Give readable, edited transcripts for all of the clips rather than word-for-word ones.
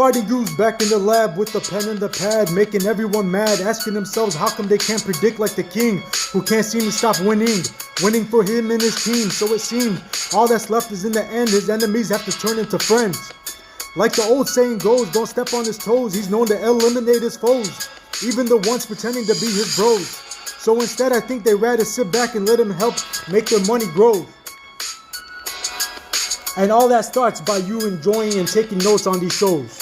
Fighting gurus back in the lab with the pen and the pad, making everyone mad, asking themselves how come they can't predict like the king, who can't seem to stop winning for him and his team. So it seemed all that's left is in the end, his enemies have to turn into friends. Like the old saying goes, don't step on his toes, he's known to eliminate his foes, even the ones pretending to be his bros. So instead I think they rather sit back and let him help make their money grow. And all that starts by you enjoying and taking notes on these shows.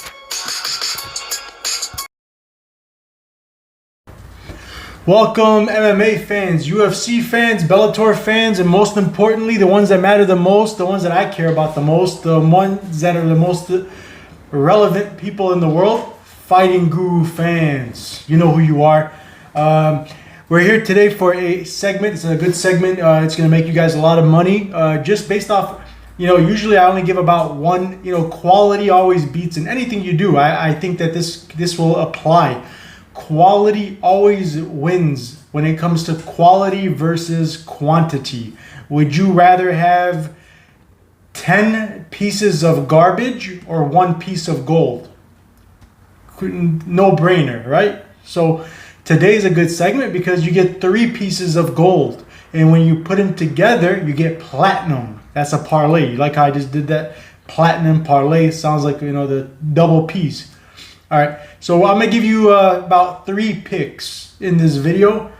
Welcome MMA fans, UFC fans, Bellator fans, and most importantly, the ones that matter the most, the ones that I care about the most, the ones that are the most relevant people in the world, Fighting Guru fans. You know who you are. We're here today for a segment. It's a good segment. It's going to make you guys a lot of money just based off, usually I only give about one, quality always beats in anything you do. I think that this will apply. Quality always wins when it comes to quality versus quantity. Would you rather have 10 pieces of garbage or 1 piece of gold? No brainer, right? So today's a good segment because you get 3 pieces of gold. And when you put them together, you get platinum. That's a parlay. Like how I just did that platinum parlay. Sounds like, the double piece. All right, so I'm gonna give you about 3 picks in this video,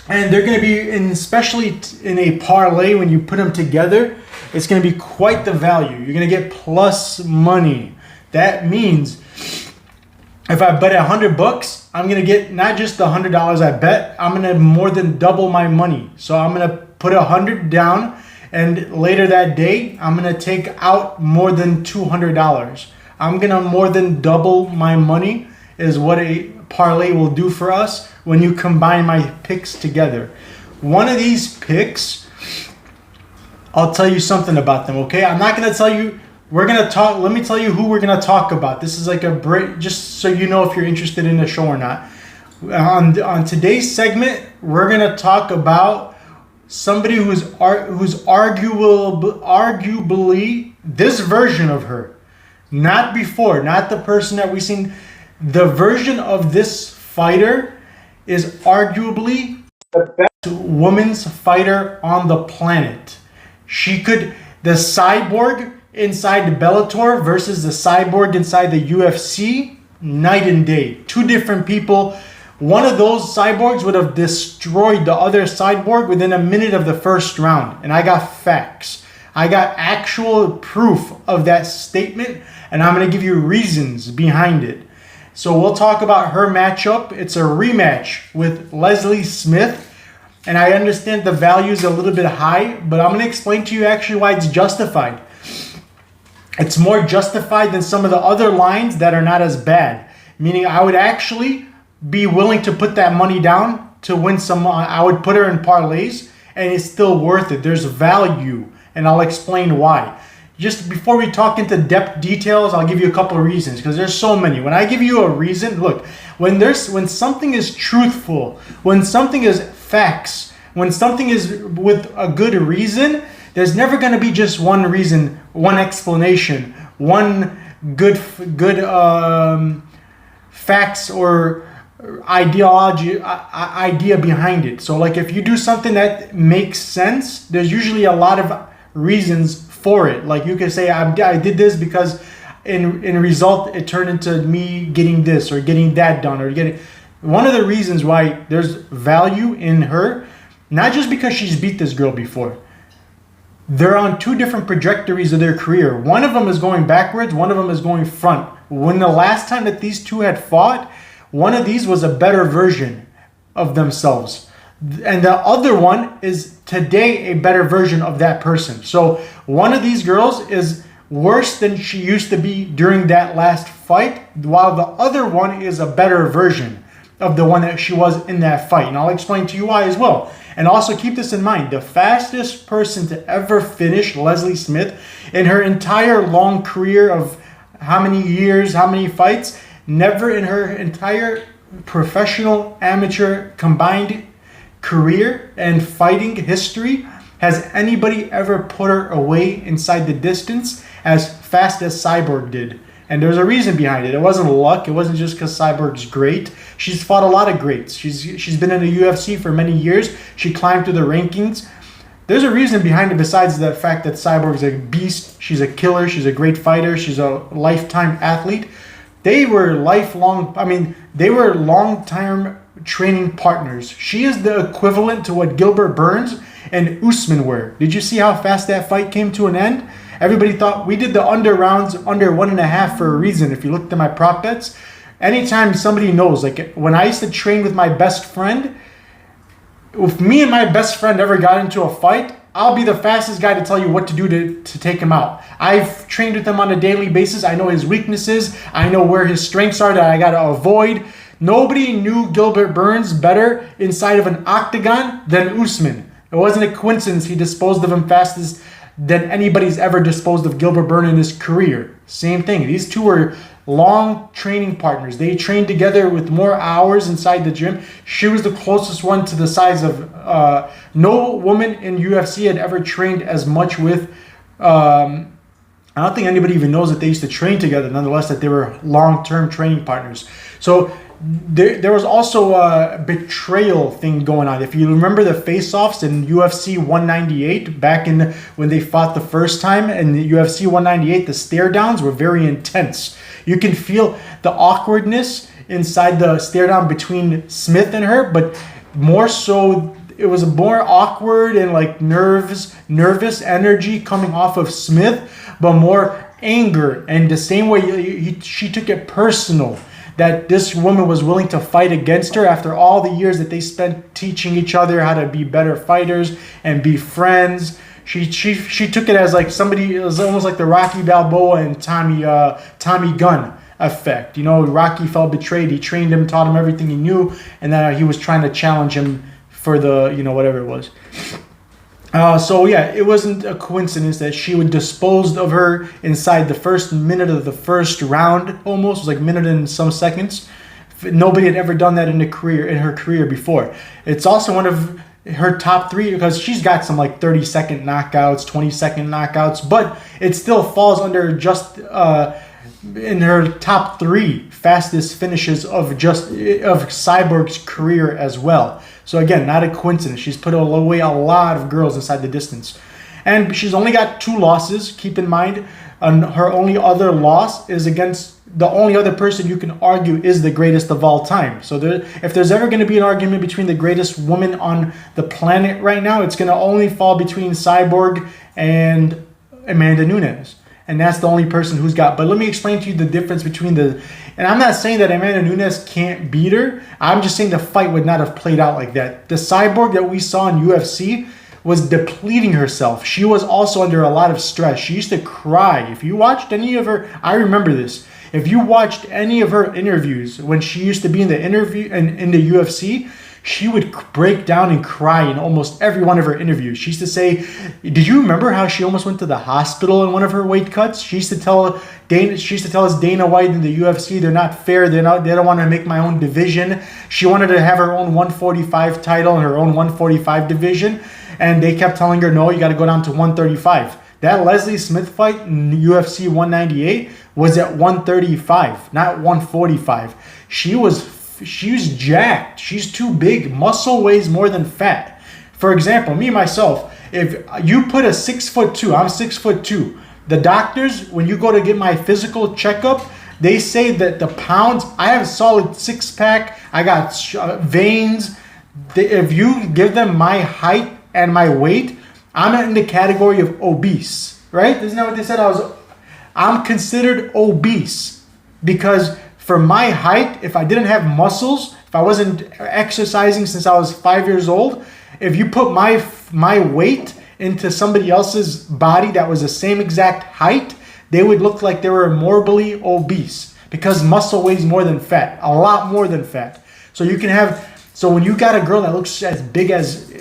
and they're gonna be especially in a parlay. When you put them together, it's gonna be quite the value. You're gonna get plus money. That means if I bet $100, I'm gonna get not just the $100 I bet. I'm gonna more than double my money. So I'm gonna put 100 down, and later that day, I'm gonna take out more than $200. I'm gonna more than double my money is what a parlay will do for us when you combine my picks together. One of these picks, I'll tell you something about them, okay? I'm not gonna tell you, we're gonna talk, let me tell you who we're gonna talk about. This is like a break, just so you know if you're interested in the show or not. On today's segment, we're gonna talk about somebody who's arguably this version of her. Not before, not the person that we've seen. The version of this fighter is arguably the best women's fighter on the planet. The cyborg inside the Bellator versus the cyborg inside the UFC, night and day. 2 different people. One of those cyborgs would have destroyed the other cyborg within a minute of the first round. And I got facts. I got actual proof of that statement, and I'm going to give you reasons behind it. So we'll talk about her matchup. It's a rematch with Leslie Smith, and I understand the value is a little bit high, but I'm going to explain to you actually why it's justified. It's more justified than some of the other lines that are not as bad, meaning I would actually be willing to put that money down to win some. I would put her in parlays, and it's still worth it. There's value. And I'll explain why. Just before we talk into depth details, I'll give you a couple of reasons because there's so many. When I give you a reason, look, when something is truthful, when something is facts, when something is with a good reason, there's never going to be just one reason, one explanation, one good facts or idea behind it. So like if you do something that makes sense, there's usually a lot of reasons for it. Like you can say I did this because in result it turned into me getting this or getting that done or getting. One of the reasons why there's value in her, not just because she's beat this girl before. They're on 2 different trajectories of their career. One of them is going backwards, one of them is going front. When the last time that these 2 had fought, one of these was a better version of themselves. And the other one is today a better version of that person. So one of these girls is worse than she used to be during that last fight, while the other one is a better version of the one that she was in that fight. And I'll explain to you why as well. And also keep this in mind, the fastest person to ever finish Leslie Smith in her entire long career of how many years, how many fights, never in her entire professional amateur combined career and fighting history has anybody ever put her away inside the distance as fast as Cyborg did. And there's a reason behind it. It wasn't luck. It wasn't just because Cyborg's great. She's fought a lot of greats. She's been in the UFC for many years. She climbed through the rankings. There's a reason behind it besides the fact that Cyborg's a beast. She's a killer. She's a great fighter. She's a lifetime athlete. They were they were long-term training partners. She is the equivalent to what Gilbert Burns and Usman were. Did you see how fast that fight came to an end? Everybody thought we did the under rounds under 1.5 for a reason. If you looked at my prop bets, anytime somebody knows, like when I used to train with my best friend, if me and my best friend ever got into a fight, I'll be the fastest guy to tell you what to do to take him out. I've trained with him on a daily basis. I know his weaknesses. I know where his strengths are that I got to avoid. Nobody knew Gilbert Burns better inside of an octagon than Usman. It wasn't a coincidence he disposed of him fastest than anybody's ever disposed of Gilbert Burns in his career. Same thing. These two were long training partners. They trained together with more hours inside the gym. She was the closest one to the size of no woman in UFC had ever trained as much with. I don't think anybody even knows that they used to train together. Nonetheless, that they were long-term training partners. So there was also a betrayal thing going on. If you remember the face-offs in UFC 198 back in when they fought the first time in the UFC 198, the stare downs were very intense. You can feel the awkwardness inside the stare down between Smith and her, but more so it was a more awkward and like nervous energy coming off of Smith, but more anger. And the same way she took it personal that this woman was willing to fight against her after all the years that they spent teaching each other how to be better fighters and be friends. She took it as like somebody, it was almost like the Rocky Balboa and Tommy Gunn effect. You know, Rocky felt betrayed. He trained him, taught him everything he knew, and then he was trying to challenge him for the, you know, whatever it was. So yeah, it wasn't a coincidence that she would dispose of her inside the first minute of the first round. Almost, it was like a minute and some seconds. Nobody had ever done that in her career before. It's also one of her top 3 because she's got some like 30-second knockouts, 20-second knockouts, but it still falls under just in her top 3 fastest finishes of Cyborg's career as well. So again, not a coincidence. She's put away a lot of girls inside the distance. And she's only got 2 losses. Keep in mind, her only other loss is against the only other person you can argue is the greatest of all time. So if there's ever going to be an argument between the greatest woman on the planet right now, it's going to only fall between Cyborg and Amanda Nunes. And that's the only person who's got. But let me explain to you the difference between the. And I'm not saying that Amanda Nunes can't beat her. I'm just saying the fight would not have played out like that. The Cyborg that we saw in UFC was depleting herself. She was also under a lot of stress. She used to cry. If you watched any of her, I remember this. If you watched any of her interviews when she used to be in the UFC, she would break down and cry in almost every one of her interviews. She used to say, did you remember how she almost went to the hospital in one of her weight cuts? She used to tell us Dana White in the UFC, they're not fair. They don't want to make my own division. She wanted to have her own 145 title and her own 145 division. And they kept telling her, no, you got to go down to 135. That Leslie Smith fight in UFC 198 was at 135, not 145. She's jacked. She's too big. Muscle weighs more than fat. For example, me, myself, if you put a 6'2", I'm 6'2". The doctors, when you go to get my physical checkup, they say that the pounds, I have a solid 6-pack. I got veins. If you give them my height and my weight, I'm in the category of obese, right? Isn't that what they said? I'm considered obese because for my height, if I didn't have muscles, if I wasn't exercising since I was 5 years old, if you put my weight into somebody else's body that was the same exact height, they would look like they were morbidly obese because muscle weighs more than fat, a lot more than fat. So when you got a girl that looks as big as,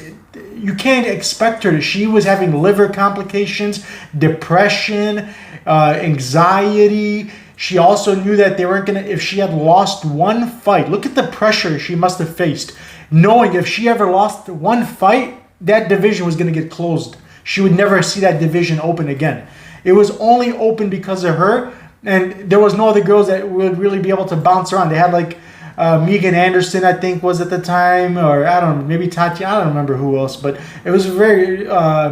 you can't expect her to. She was having liver complications, depression, anxiety. She also knew that they weren't going to, if she had lost one fight, look at the pressure she must have faced, knowing if she ever lost one fight, that division was going to get closed. She would never see that division open again. It was only open because of her And there was no other girls that would really be able to bounce around. They had like Megan Anderson, I think, was at the time, or I don't know, maybe Tatiana, I don't remember who else, but it was very,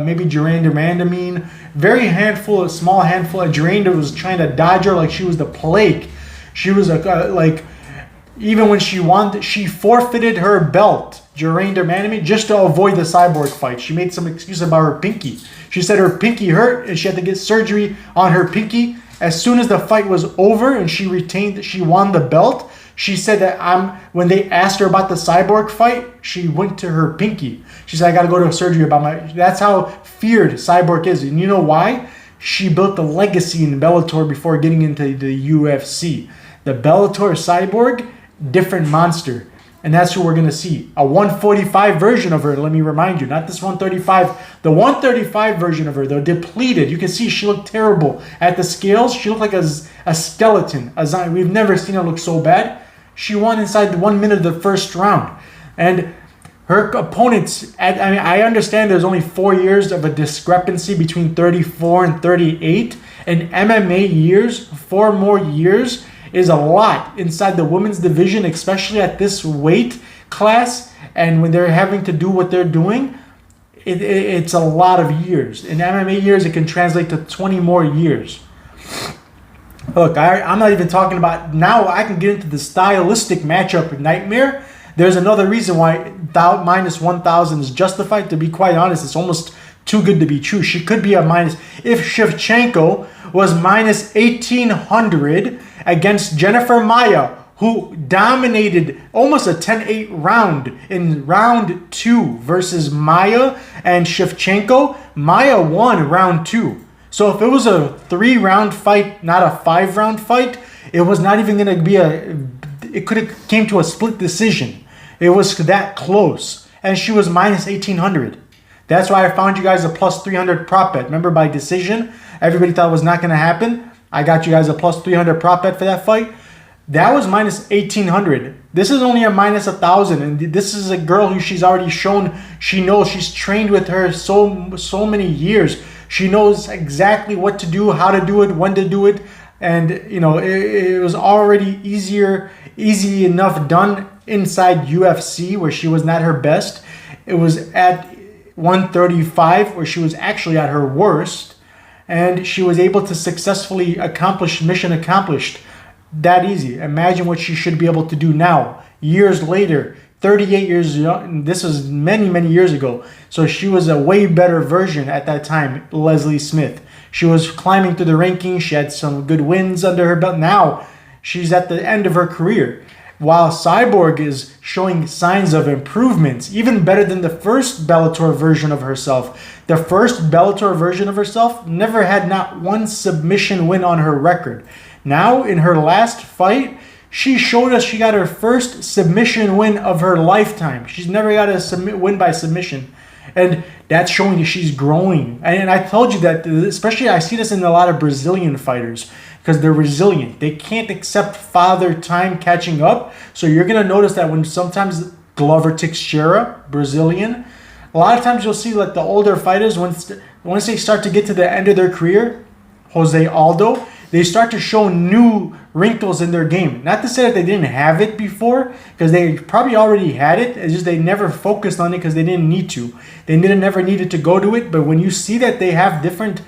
maybe Duranda Mandamine, very handful, a small handful. Duranda was trying to dodge her like she was the plague. She was like, even when she won, she forfeited her belt, Duranda Mandamine, just to avoid the Cyborg fight. She made some excuse about her pinky. She said her pinky hurt and she had to get surgery on her pinky. As soon as the fight was over and she won the belt, she said that when they asked her about the Cyborg fight, she went to her pinky. She said, I got to go to surgery about my... That's how feared Cyborg is. And you know why? She built a legacy in Bellator before getting into the UFC. The Bellator Cyborg, different monster. And that's who we're going to see. A 145 version of her, let me remind you. Not this 135. The 135 version of her, though, depleted. You can see she looked terrible. At the scales, she looked like a skeleton. A zombie. We've never seen her look so bad. She won inside 1 minute of the first round. And her opponents, I understand there's only 4 years of a discrepancy between 34 and 38. In MMA years, 4 more years is a lot inside the women's division, especially at this weight class. And when they're having to do what they're doing, it's a lot of years. In MMA years, it can translate to 20 more years. Look, I'm not even talking about... Now I can get into the stylistic matchup nightmare. There's another reason why minus 1,000 is justified. To be quite honest, it's almost too good to be true. She could be a minus... If Shevchenko was minus 1,800 against Jennifer Maia, who dominated almost a 10-8 round in round 2 versus Maia and Shevchenko, Maia won round 2. So if it was a 3-round fight, not a 5-round fight, it was not even going to be it could have came to a split decision. It was that close. And she was minus 1,800. That's why I found you guys a plus 300 prop bet. Remember, by decision, everybody thought it was not going to happen. I got you guys a plus 300 prop bet for that fight. That was minus 1,800. This is only a minus 1,000. And this is a girl who she's already shown. She knows. She's trained with her so many years. She knows exactly what to do, how to do it, when to do it. And, you know, it was already easy enough done inside UFC where she was not her best. It was at 135 where she was actually at her worst. And she was able to successfully accomplish mission accomplished. That easy. Imagine what she should be able to do now, years later. 38 years young. This was many, many years ago. So she was a way better version at that time, Leslie Smith. She was climbing through the rankings. She had some good wins under her belt. Now she's at the end of her career. While Cyborg is showing signs of improvements, even better than the first Bellator version of herself. The first Bellator version of herself never had not one submission win on her record. Now, in her last fight, she showed us she got her first submission win of her lifetime. She's never got a win by submission. And that's showing that she's growing. And I told you that, especially I see this in a lot of Brazilian fighters, because they're resilient. They can't accept father time catching up. So you're going to notice that when sometimes Glover Teixeira, Brazilian, a lot of times you'll see like the older fighters, once they start to get to the end of their career, Jose Aldo, they start to show new wrinkles in their game. Not to say that they didn't have it before, because they probably already had it. It's just they never focused on it because they didn't need to. They never needed to go to it. But when you see that they have different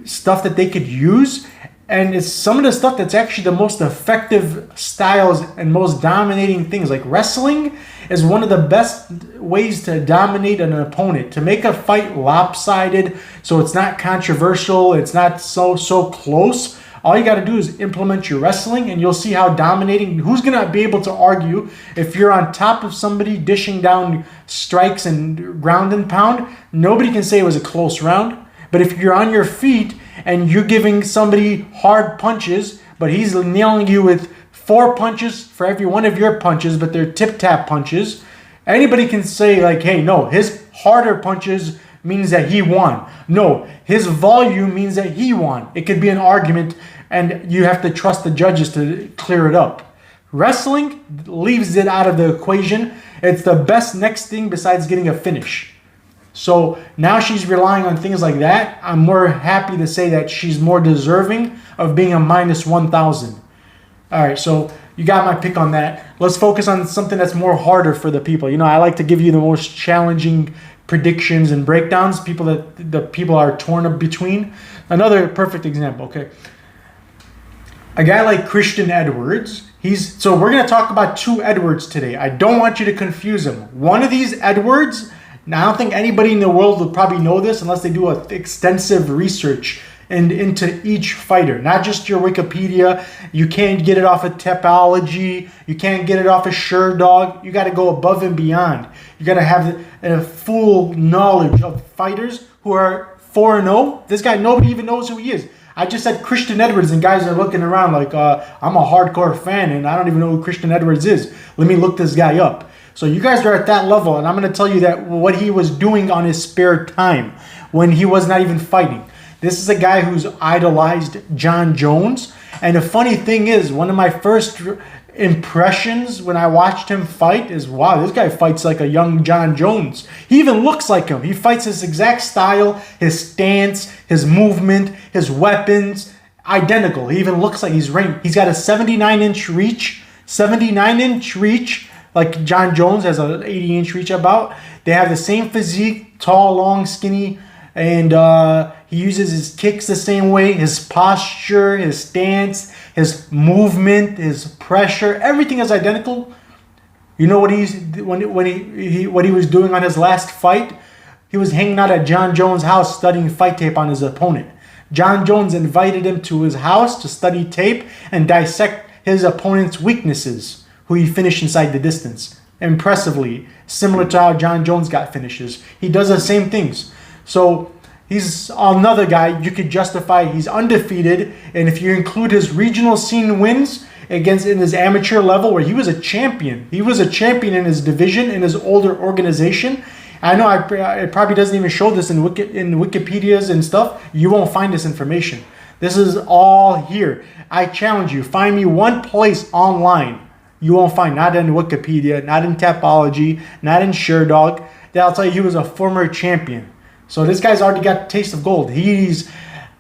stuff that they could use, and it's some of the stuff that's actually the most effective styles and most dominating things. Like wrestling is one of the best ways to dominate an opponent, to make a fight lopsided so it's not controversial, it's not so close. All you got to do is implement your wrestling and you'll see how dominating. Who's going to be able to argue if you're on top of somebody dishing down strikes and ground and pound? Nobody can say it was a close round. But if you're on your feet and you're giving somebody hard punches, but he's nailing you with 4 punches for every one of your punches, but they're tip-tap punches, anybody can say like, hey, no, his harder punches means that he won. No, his volume means that he won. It could be an argument, and you have to trust the judges to clear it up. Wrestling leaves it out of the equation. It's the best next thing besides getting a finish. So now she's relying on things like that. I'm more happy to say that she's more deserving of being a minus 1,000. All right, so you got my pick on that. Let's focus on something that's more harder for the people. You know, I like to give you the most challenging predictions and breakdowns, people that the people are torn between. Another perfect example, okay. A guy like Christian Edwards, so we're going to talk about two Edwards today. I don't want you to confuse them. One of these Edwards, now I don't think anybody in the world will probably know this unless they do extensive research into each fighter, not just your Wikipedia. You can't get it off of Tapology. You can't get it off of SureDog. You got to go above and beyond. You got to have a full knowledge of fighters who are 4-0. This guy, nobody even knows who he is. I just said Christian Edwards, and guys are looking around like, I'm a hardcore fan, and I don't even know who Christian Edwards is. Let me look this guy up. So you guys are at that level, and I'm going to tell you that what he was doing on his spare time when he was not even fighting. This is a guy who's idolized Jon Jones. And the funny thing is, one of my first impressions when I watched him fight is, wow, this guy fights like a young Jon Jones. He even looks like him. He fights his exact style, his stance, his movement, his weapons, identical. He even looks like he's ranked. He's got a 79-inch reach. 79-inch reach, like Jon Jones has an 80-inch reach about. They have the same physique, tall, long, skinny, and he uses his kicks the same way, his posture, his stance, his movement, his pressure, everything is identical. You know what what he was doing on his last fight? He was hanging out at Jon Jones' house studying fight tape on his opponent. Jon Jones invited him to his house to study tape and dissect his opponent's weaknesses, who he finished inside the distance. Impressively, similar to how Jon Jones got finishes. He does the same things. So he's another guy you could justify. He's undefeated, and if you include his regional scene wins against in his amateur level, where he was a champion. He was a champion in his division, in his older organization. I know it probably doesn't even show this in Wikipedias and stuff. You won't find this information. This is all here. I challenge you. Find me one place online you won't find, not in Wikipedia, not in Tapology, not in SureDog, that'll tell you he was a former champion. So this guy's already got a taste of gold. He's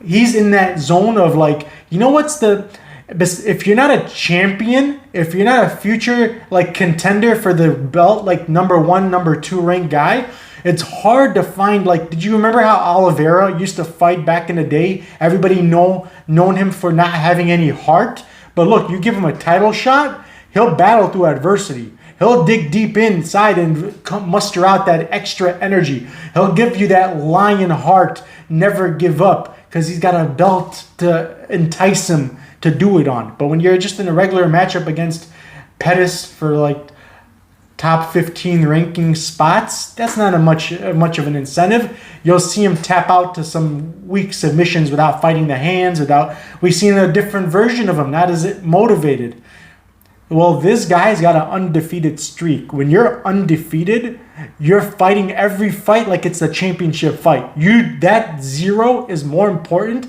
in that zone of like, you know what's if you're not a champion, if you're not a future like contender for the belt, like #1, #2 ranked guy, it's hard to find. Like, did you remember how Oliveira used to fight back in the day? Everybody known him for not having any heart. But look, you give him a title shot, he'll battle through adversity. He'll dig deep inside and muster out that extra energy. He'll give you that lion heart, never give up, because he's got a belt to entice him to do it on. But when you're just in a regular matchup against Pettis for like top 15 ranking spots, that's not much of an incentive. You'll see him tap out to some weak submissions without fighting the hands. We've seen a different version of him, not as motivated. Well, this guy's got an undefeated streak. When you're undefeated, you're fighting every fight like it's a championship fight. That 0 is more important.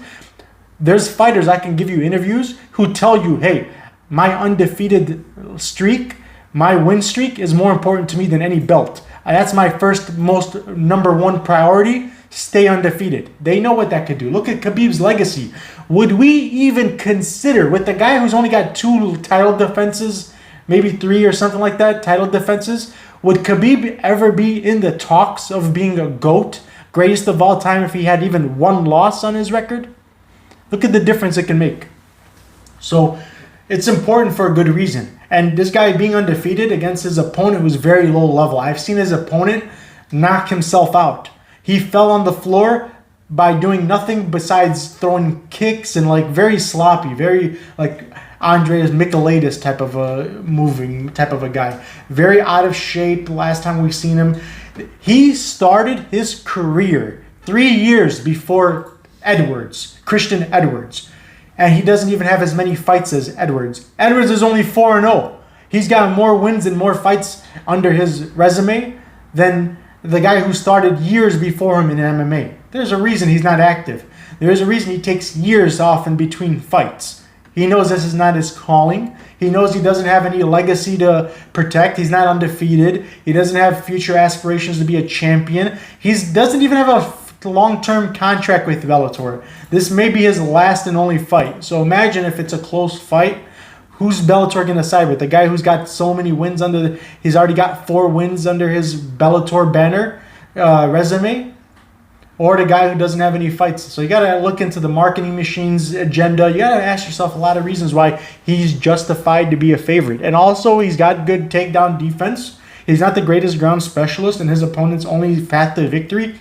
There's fighters, I can give you interviews, who tell you, hey, my undefeated streak, my win streak is more important to me than any belt. That's my most #1 priority. Stay undefeated. They know what that could do. Look at Khabib's legacy. Would we even consider, with the guy who's only got 2 title defenses, maybe 3 or something like that, title defenses, would Khabib ever be in the talks of being a GOAT, greatest of all time, if he had even 1 loss on his record? Look at the difference it can make. So it's important for a good reason. And this guy being undefeated against his opponent was very low level. I've seen his opponent knock himself out. He fell on the floor by doing nothing besides throwing kicks and like very sloppy, very like Andreas Michailidis type of a moving type of a guy. Very out of shape last time we've seen him. He started his career 3 years before Edwards, Christian Edwards. And he doesn't even have as many fights as Edwards. Edwards is only 4-0. He's got more wins and more fights under his resume than the guy who started years before him in MMA. There's a reason he's not active. There's a reason he takes years off in between fights. He knows this is not his calling. He knows he doesn't have any legacy to protect. He's not undefeated. He doesn't have future aspirations to be a champion. He doesn't even have a long-term contract with Bellator. This may be his last and only fight. So imagine if it's a close fight. Who's Bellator going to side with? The guy who's got so many wins he's already got 4 wins under his Bellator banner resume? Or the guy who doesn't have any fights? So you got to look into the marketing machine's agenda. You got to ask yourself a lot of reasons why he's justified to be a favorite. And also, he's got good takedown defense. He's not the greatest ground specialist, and his opponent's only path to victory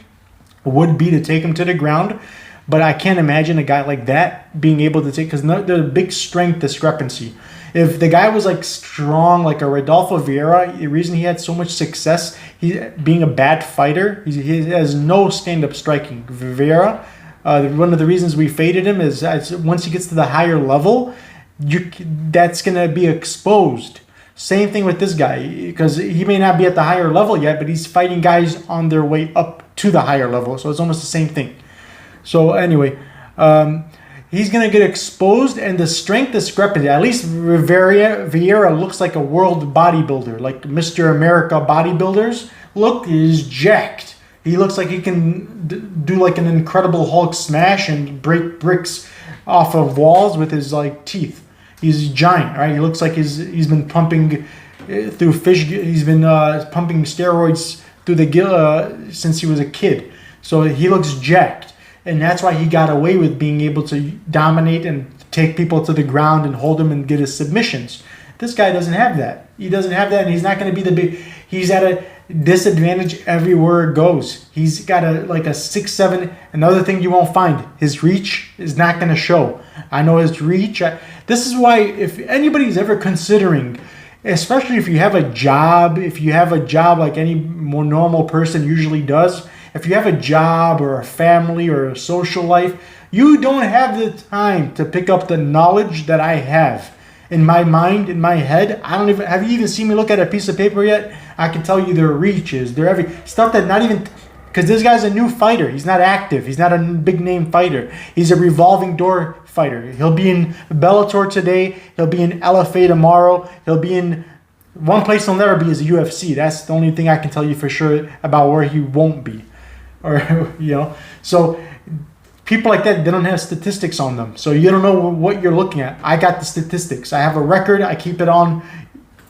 would be to take him to the ground. But I can't imagine a guy like that being able to take, because there's a big strength discrepancy. If the guy was like strong, like a Rodolfo Vieira, the reason he had so much success, being a bad fighter, he has no stand-up striking. Vieira, one of the reasons we faded him is once he gets to the higher level, that's going to be exposed. Same thing with this guy, because he may not be at the higher level yet, but he's fighting guys on their way up to the higher level. So it's almost the same thing. So anyway, he's going to get exposed, and the strength discrepancy, at least Vieira looks like a world bodybuilder, like Mr. America bodybuilders look, is jacked. He looks like he can do like an Incredible Hulk smash and break bricks off of walls with his like teeth. He's giant, right? He looks like he's been pumping through fish. He's been pumping steroids through the gill since he was a kid. So he looks jacked. And that's why he got away with being able to dominate and take people to the ground and hold them and get his submissions. This guy doesn't have that. He doesn't have that, and he's not going to be the big. He's at a disadvantage everywhere it goes. He's got a 6'7". Another thing you won't find, his reach is not going to show. I know his reach. This is why if anybody's ever considering, especially if you have a job, like any more normal person usually does, if you have a job or a family or a social life, you don't have the time to pick up the knowledge that I have. In my mind, in my head, have you even seen me look at a piece of paper yet? I can tell you their reaches, their every stuff that not even, because this guy's a new fighter. He's not active. He's not a big name fighter. He's a revolving door fighter. He'll be in Bellator today. He'll be in LFA tomorrow. He'll be in one place he'll never be is the UFC. That's the only thing I can tell you for sure about where he won't be. Or, so people like that, they don't have statistics on them. So you don't know what you're looking at. I got the statistics. I have a record. I keep it on,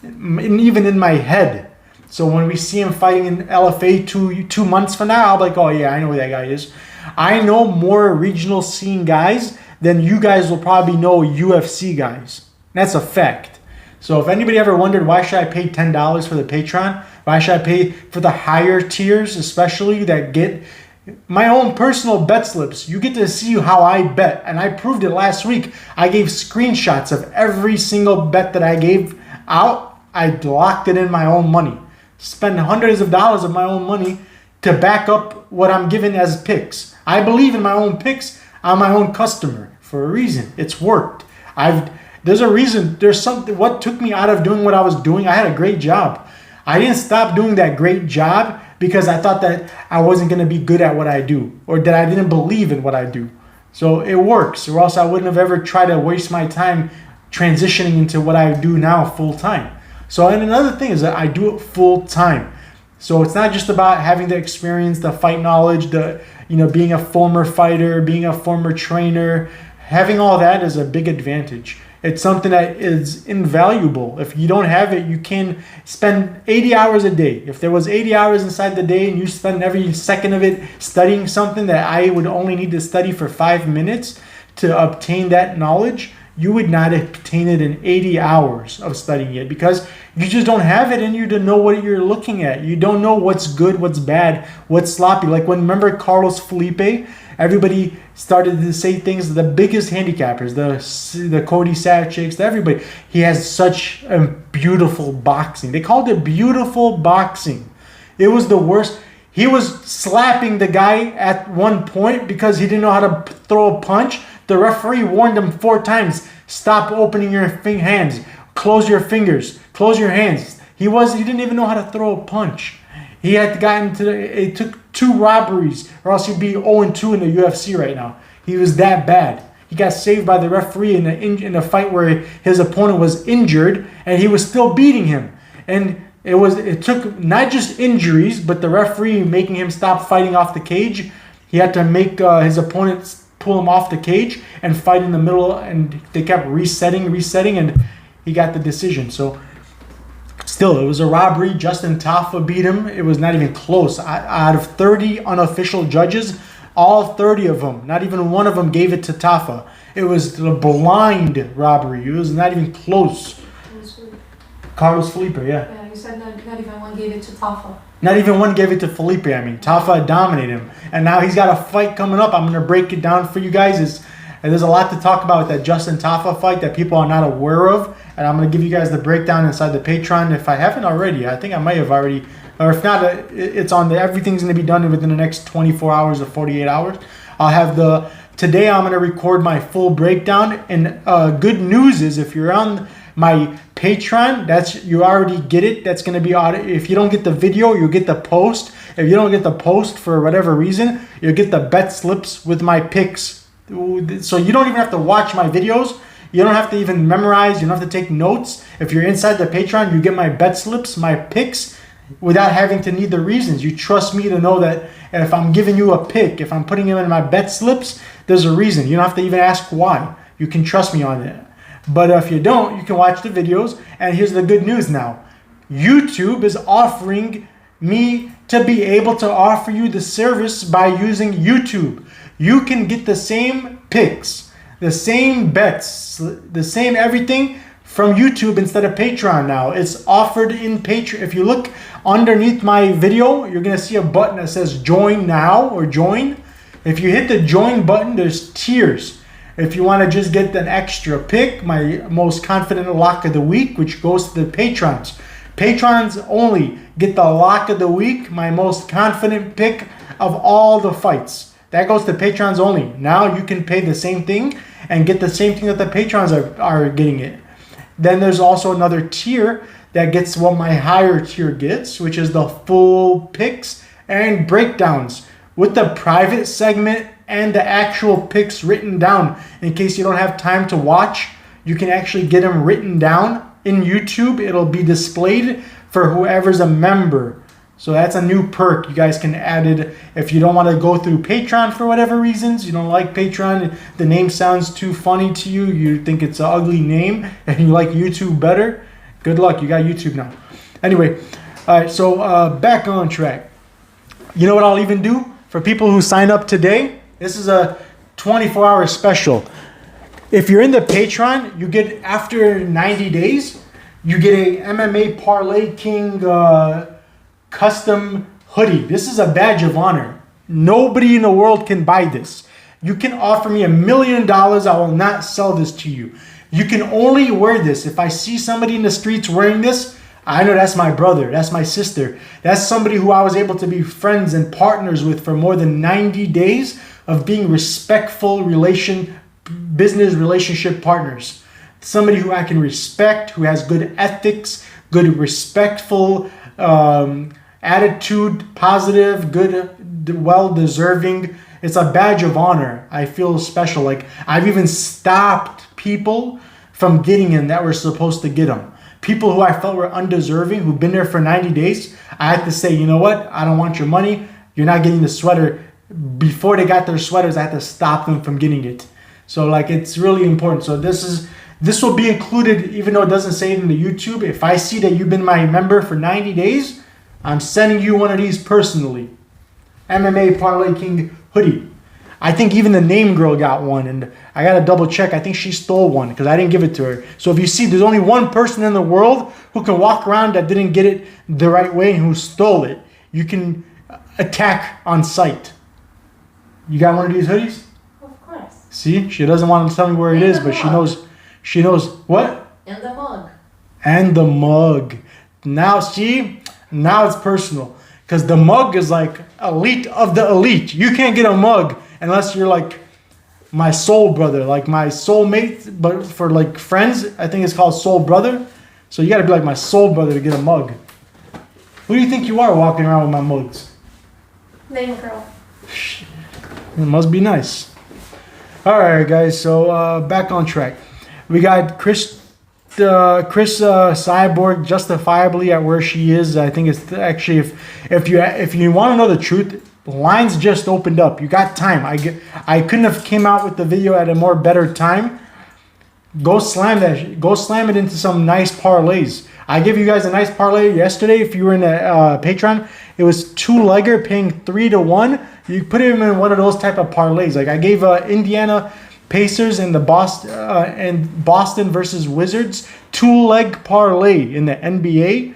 even in my head. So when we see him fighting in LFA two months from now, I'll be like, oh yeah, I know who that guy is. I know more regional scene guys than you guys will probably know UFC guys. That's a fact. So if anybody ever wondered why should I pay $10 for the Patreon, why should I pay for the higher tiers, especially that get my own personal bet slips, you get to see how I bet. And I proved it last week. I gave screenshots of every single bet that I gave out. I locked it in my own money. Spend hundreds of dollars of my own money to back up what I'm giving as picks. I believe in my own picks. I'm my own customer for a reason. It's worked. There's a reason. There's something. What took me out of doing what I was doing? I had a great job. I didn't stop doing that great job because I thought that I wasn't going to be good at what I do, or that I didn't believe in what I do. So it works, or else I wouldn't have ever tried to waste my time transitioning into what I do now full time. So, and another thing is that I do it full time. So it's not just about having the experience, the fight knowledge, being a former fighter, being a former trainer. Having all that is a big advantage. It's something that is invaluable. If you don't have it, you can spend 80 hours a day. If there was 80 hours inside the day and you spend every second of it studying something that I would only need to study for 5 minutes to obtain that knowledge, you would not obtain it in 80 hours of studying it because you just don't have it in you to know what you're looking at. You don't know what's good, what's bad, what's sloppy. Like remember Carlos Felipe? Everybody started to say things, the biggest handicappers, the Cody Savchiks, everybody. He has such a beautiful boxing. They called it beautiful boxing. It was the worst. He was slapping the guy at one point because he didn't know how to throw a punch. The referee warned him 4 times, stop opening your hands, close your fingers, close your hands. He didn't even know how to throw a punch. He had gotten it took 2 robberies or else he'd be 0-2 in the UFC right now. He was that bad. He got saved by the referee in a fight where his opponent was injured and he was still beating him. And it took not just injuries, but the referee making him stop fighting off the cage. He had to make his opponent pull him off the cage and fight in the middle, and they kept resetting, and he got the decision. So still, it was a robbery. Justin Tafa beat him. It was not even close. Out of 30 unofficial judges, all 30 of them, not even one of them gave it to Tafa. It was a blind robbery. It was not even close. Carlos Felipe, yeah. Yeah, you said not even one gave it to Tafa. Not even one gave it to Felipe. I mean, Tafa dominated him. And now he's got a fight coming up. I'm going to break it down for you guys. There's a lot to talk about with that Justin Tafa fight that people are not aware of. And I'm going to give you guys the breakdown inside the Patreon. If I haven't already, I think I might have already. Or if not, it's on there. Everything's going to be done within the next 24 hours or 48 hours. I'll have today I'm going to record my full breakdown. And good news is if you're on my Patreon, you already get it. That's going to be if you don't get the video, you'll get the post. If you don't get the post for whatever reason, you'll get the bet slips with my picks. So you don't even have to watch my videos. You don't have to even memorize. You don't have to take notes. If you're inside the Patreon, you get my bet slips, my picks, without having to need the reasons. You trust me to know that if I'm giving you a pick, if I'm putting them in my bet slips, there's a reason. You don't have to even ask why. You can trust me on it. But if you don't, you can watch the videos. And here's the good news now. YouTube is offering me to be able to offer you the service by using YouTube. You can get the same picks, the same bets, the same everything from YouTube instead of Patreon now. It's offered in Patreon. If you look underneath my video, you're going to see a button that says join now or join. If you hit the join button, there's tiers. If you want to just get an extra pick, my most confident lock of the week, which goes to the patrons. Patrons only get the lock of the week, my most confident pick of all the fights. That goes to patrons only. Now you can pay the same thing and get the same thing that the patrons are getting it. Then there's also another tier that gets what my higher tier gets, which is the full picks and breakdowns with the private segment and the actual picks written down. In case you don't have time to watch, you can actually get them written down in YouTube. It'll be displayed for whoever's a member. So that's a new perk. You guys can add it if you don't want to go through Patreon for whatever reasons. You don't like Patreon. The name sounds too funny to you. You think it's an ugly name and you like YouTube better. Good luck. You got YouTube now. Anyway, all right. So back on track. You know what I'll even do for people who sign up today? This is a 24-hour special. If you're in the Patreon, you get, after 90 days, you get a MMA Parlay King custom hoodie. This is a badge of honor. Nobody in the world can buy this. You can offer me $1 million. I will not sell this to you. You can only wear this. If I see somebody in the streets wearing this, I know that's my brother. That's my sister. That's somebody who I was able to be friends and partners with for more than 90 days of being respectful business relationship partners. Somebody who I can respect, who has good ethics, good respectful attitude, positive, good, well-deserving. It's a badge of honor. I feel special. Like, I've even stopped people from getting in that were supposed to get them. People who I felt were undeserving, who've been there for 90 days, I had to say, you know what? I don't want your money. You're not getting the sweater. Before they got their sweaters, I had to stop them from getting it. So, like, it's really important. So this will be included, even though it doesn't say it in the YouTube. If I see that you've been my member for 90 days, I'm sending you one of these personally. MMA Parlay King hoodie. I think even the name girl got one, and I got to double check. I think she stole one because I didn't give it to her. So if you see, there's only one person in the world who can walk around that didn't get it the right way and who stole it. You can attack on sight. You got one of these hoodies? Of course. See, she doesn't want to tell me where it is, but she knows. She knows what? And the mug. And the mug. Now, see, now it's personal. Because the mug is like elite of the elite. You can't get a mug unless you're like my soul brother, like my soulmate. But for like friends, I think it's called soul brother. So you got to be like my soul brother to get a mug. Who do you think you are walking around with my mugs? Name girl. It must be nice. All right, guys. So back on track. We got Chris Cyborg justifiably at where she is. I think it's actually if you want to know the truth, lines just opened up. You got time. I couldn't have came out with the video at a more better time. Go slam that. Go slam it into some nice parlays. I gave you guys a nice parlay yesterday. If you were in the Patreon, it was 2-legger paying 3-1. You put him in one of those type of parlays. Like I gave Indiana Pacers and the Boston versus Wizards 2-leg parlay in the NBA.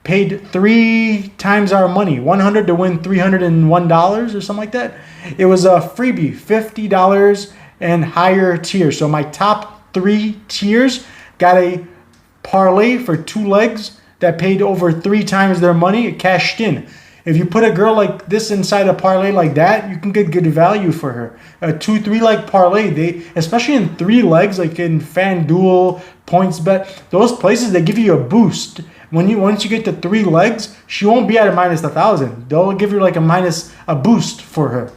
Paid 3 times our money, $100 to win $301 or something like that. It was a freebie, $50 and higher tier. So my top 3 tiers got a parlay for 2 legs that paid over 3 times their money. It cashed in. If you put a girl like this inside a parlay like that, you can get good value for her. A 2-3 leg parlay, especially in 3 legs, like in FanDuel, PointsBet, those places, they give you a boost. Once you get to 3 legs, she won't be at a minus 1,000. They'll give you like a boost for her.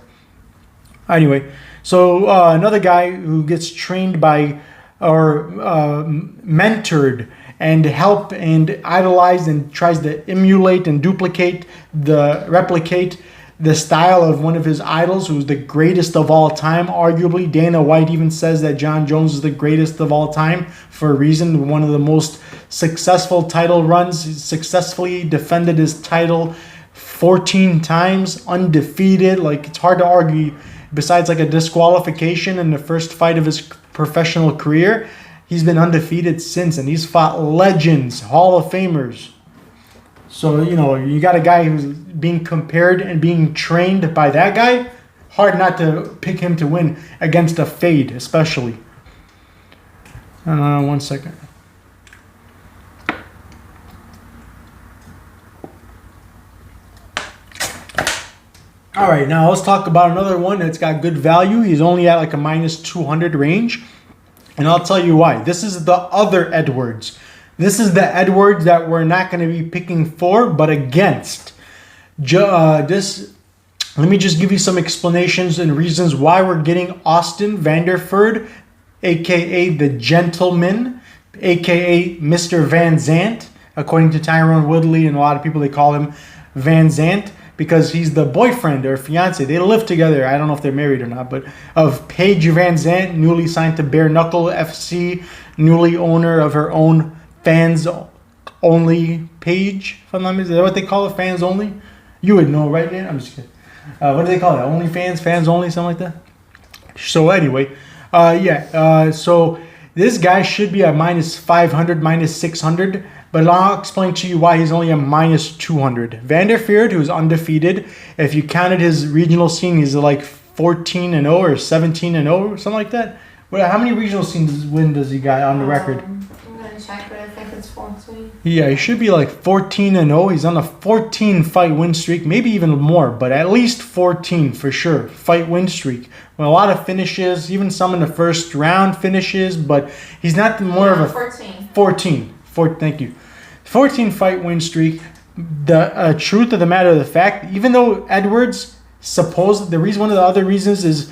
Anyway, so another guy who gets trained by or mentored and help and idolize and tries to emulate and replicate the style of one of his idols, who's the greatest of all time, arguably. Dana White even says that John Jones is the greatest of all time for a reason. One of the most successful title runs. He successfully defended his title 14 times, undefeated. Like, it's hard to argue. Besides like a disqualification in the first fight of his professional career, he's been undefeated since, and he's fought legends, Hall of Famers. So, you got a guy who's being compared and being trained by that guy. Hard not to pick him to win against a fade, especially. 1 second. All right, now let's talk about another one that's got good value. He's only at like a minus 200 range. And I'll tell you why. This is the other Edwards. This is the Edwards that we're not going to be picking for, but against. Let me just give you some explanations and reasons why we're getting Austin Vanderford, a.k.a. the Gentleman, a.k.a. Mr. Van Zant. According to Tyrone Woodley and a lot of people, they call him Van Zant, because he's the boyfriend or fiance. They live together. I don't know if they're married or not, but of Paige Van Zant, newly signed to Bare Knuckle FC, newly owner of her own fans only page. If I'm not mistaken, is that what they call it? Fans only? You would know, right, man? I'm just kidding. What do they call it? Only fans, fans only, something like that. So anyway, so this guy should be at minus 500, minus 600. But I'll explain to you why he's only a minus 200. Vanderford, who's undefeated, if you counted his regional scene, he's like 14-0 or 17-0 or something like that. Well, how many regional scenes does he got on the record? I'm going to check, but I think it's 14. Yeah, he should be like 14-0. He's on a 14 fight win streak, maybe even more, but at least 14 for sure. Fight win streak. Well, a lot of finishes, even some in the first round finishes, but he's not more of a 14. Thank you. 14 fight win streak. The truth of the matter, the fact, even though Edwards one of the other reasons is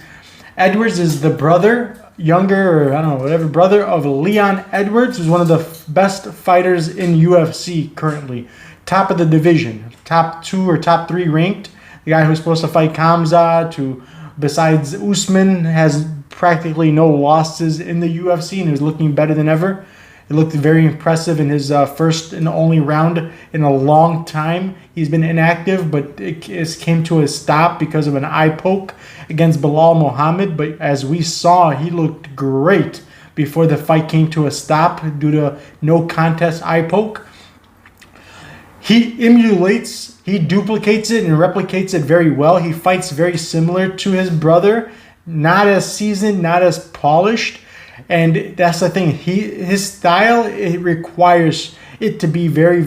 Edwards is the brother, younger, or I don't know, whatever, brother of Leon Edwards, who's one of the best fighters in UFC currently. Top of the division, top 2 or top 3 ranked. The guy who's supposed to fight Khamzat, who besides Usman has practically no losses in the UFC and is looking better than ever. It looked very impressive in his first and only round in a long time. He's been inactive, but it came to a stop because of an eye poke against Bilal Muhammad. But as we saw, he looked great before the fight came to a stop due to no contest eye poke. He duplicates it and replicates it very well. He fights very similar to his brother, not as seasoned, not as polished. And that's the thing. His style, it requires it to be very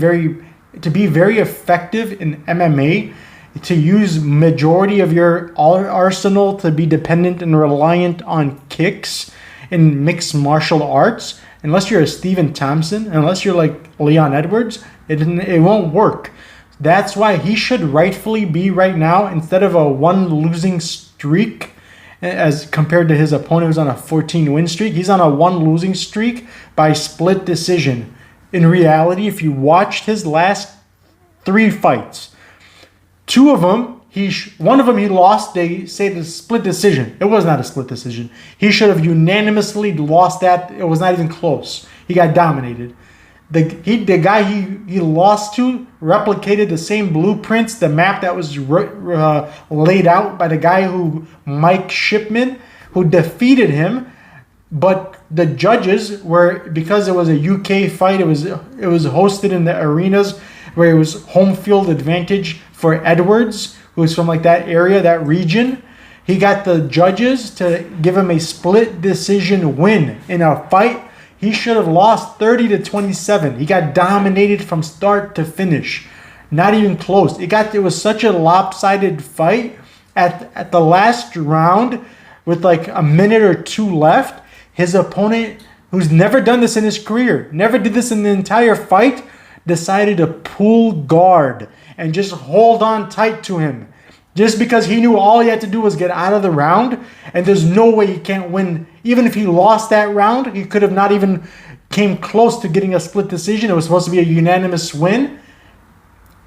effective in MMA, to use majority of your arsenal, to be dependent and reliant on kicks in mixed martial arts. Unless you're a Stephen Thompson, unless you're like Leon Edwards, it won't work. That's why he should rightfully be right now, instead of a 1 losing streak as compared to his opponent who's on a 14-win streak. He's on a 1 losing streak by split decision. In reality, if you watched his last 3 fights, 2 of them, one of them he lost, they say the split decision. It was not a split decision. He should have unanimously lost that. It was not even close. He got dominated. The guy he lost to replicated the same blueprints, the map that was laid out by the guy Mike Shipman, who defeated him. But the judges were, because it was a UK fight, it was hosted in the arenas where it was home field advantage for Edwards, who was from like that area, that region. He got the judges to give him a split decision win in a fight he should have lost 30-27. He got dominated from start to finish. Not even close. It was such a lopsided fight. At the last round, with like a minute or 2 left, his opponent, who's never done this in his career, never did this in the entire fight, decided to pull guard and just hold on tight to him. Just because he knew all he had to do was get out of the round, and there's no way he can't win. Even if he lost that round, he could have not even came close to getting a split decision. It was supposed to be a unanimous win.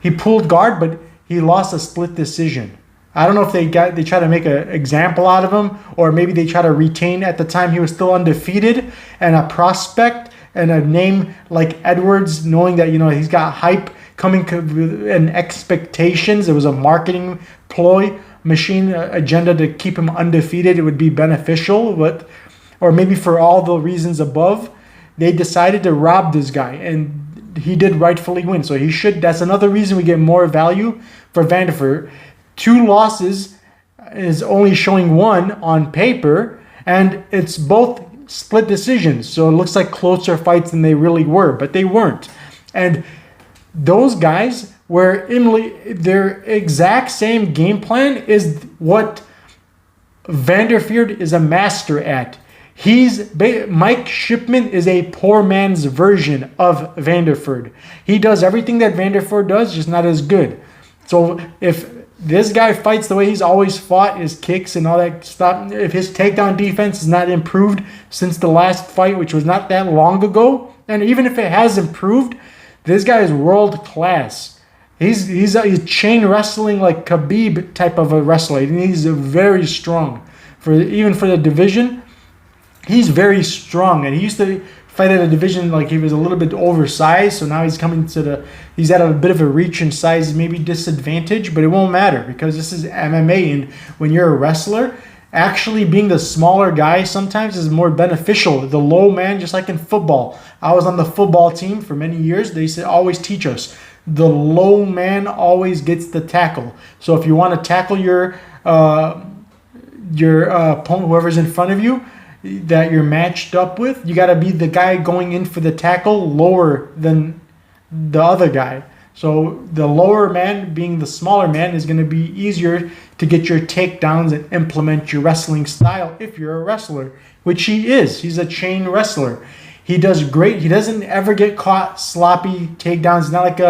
He pulled guard, but he lost a split decision. I don't know if they try to make an example out of him, or maybe they try to retain. At the time he was still undefeated and a prospect and a name like Edwards, knowing that he's got hype coming and expectations. It was a marketing ploy machine agenda to keep him undefeated. It would be beneficial, or maybe for all the reasons above, they decided to rob this guy, and he did rightfully win. So that's another reason we get more value for Vanderford. 2 losses is only showing 1 on paper, and it's both split decisions. So it looks like closer fights than they really were, but they weren't. And those guys their exact same game plan is what Vanderford is a master at. Mike Shipman is a poor man's version of Vanderford. He does everything that Vanderford does, just not as good. So if this guy fights the way he's always fought, his kicks and all that stuff, if his takedown defense is not improved since the last fight, which was not that long ago, and even if it has improved, this guy is world class. He's chain wrestling like Khabib type of a wrestler, and he's very strong. Even for the division, he's very strong. And he used to fight at a division like he was a little bit oversized, so now he's at a bit of a reach and size maybe disadvantage, but it won't matter because this is MMA, and when you're a wrestler, actually being the smaller guy sometimes is more beneficial. The low man, just like in football. I was on the football team for many years. They always teach us the low man always gets the tackle. So if you want to tackle your opponent, whoever's in front of you that you're matched up with, you got to be the guy going in for the tackle lower than the other guy. So the lower man, being the smaller man, is going to be easier to get your takedowns and implement your wrestling style if you're a wrestler, which he is. He's a chain wrestler. He does great. He doesn't ever get caught sloppy takedowns. Not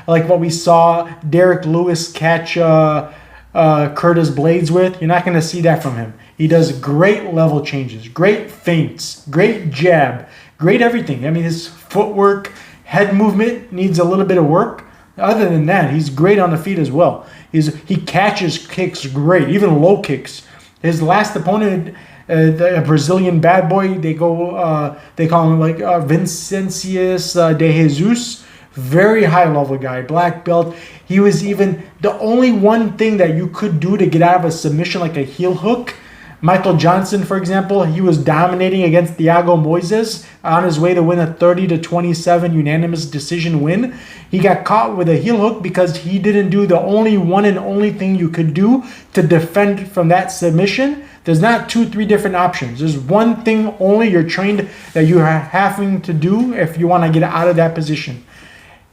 like what we saw Derek Lewis catch Curtis Blades with. You're not going to see that from him. He does great level changes, great feints, great jab, great everything. I mean, his footwork, head movement needs a little bit of work. Other than that, he's great on the feet as well. He catches kicks great, even low kicks. His last opponent, the Brazilian bad boy, they call him like Vinicius de Jesus, very high level guy, black belt. He was even the only one thing that you could do to get out of a submission, like a heel hook. Michael Johnson, for example, he was dominating against Thiago Moises on his way to win a 30-27 unanimous decision win. He got caught with a heel hook because he didn't do the only one and only thing you could do to defend from that submission. There's not 2-3 different options. There's one thing only you're trained that you are having to do if you want to get out of that position.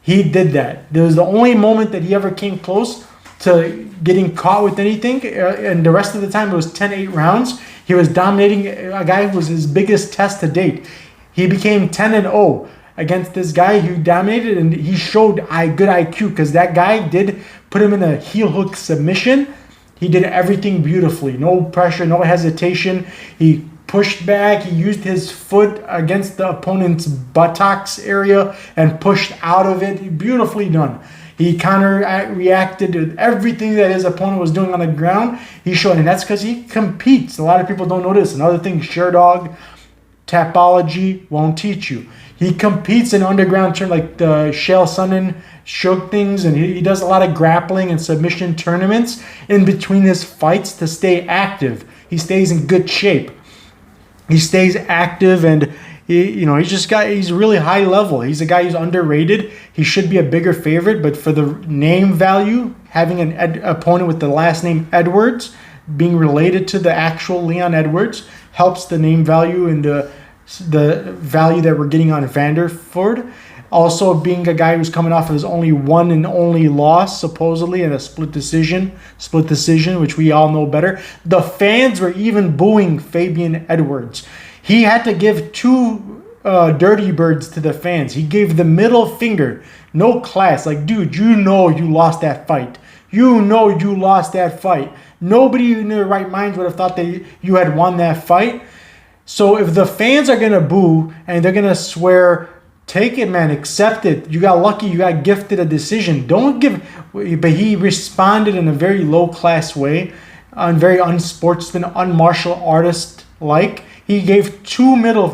He did that. There was the only moment that he ever came close to getting caught with anything, and the rest of the time it was 10-8 rounds. He was dominating a guy who was his biggest test to date. He became 10-0 against this guy who dominated, and he showed good IQ because that guy did put him in a heel hook submission. He did everything beautifully. No pressure, no hesitation. He pushed back. He used his foot against the opponent's buttocks area and pushed out of it. Beautifully done. He reacted to everything that his opponent was doing on the ground. He showed, and that's because he competes. A lot of people don't know this. Another thing, Sherdog, Tapology won't teach you. He competes in underground terms like the Shale Sonnen shook things, and he does a lot of grappling and submission tournaments in between his fights to stay active. He stays in good shape. He stays active, and he's really high level. He's a guy who's underrated. He should be a bigger favorite, but for the name value, having an opponent with the last name Edwards, being related to the actual Leon Edwards, helps the name value and the value that we're getting on Vanderford. Also, being a guy who's coming off of his only one and only loss, supposedly, in a split decision, which we all know better. The fans were even booing Fabian Edwards. He had to give two dirty birds to the fans. He gave the middle finger. No class. Like, dude, you lost that fight. You lost that fight. Nobody in their right minds would have thought that you had won that fight. So if the fans are going to boo and they're going to swear, take it, man, accept it. You got lucky, you got gifted a decision. Don't give, but he responded in a very low-class way, very unmartial artist-like. He gave two middle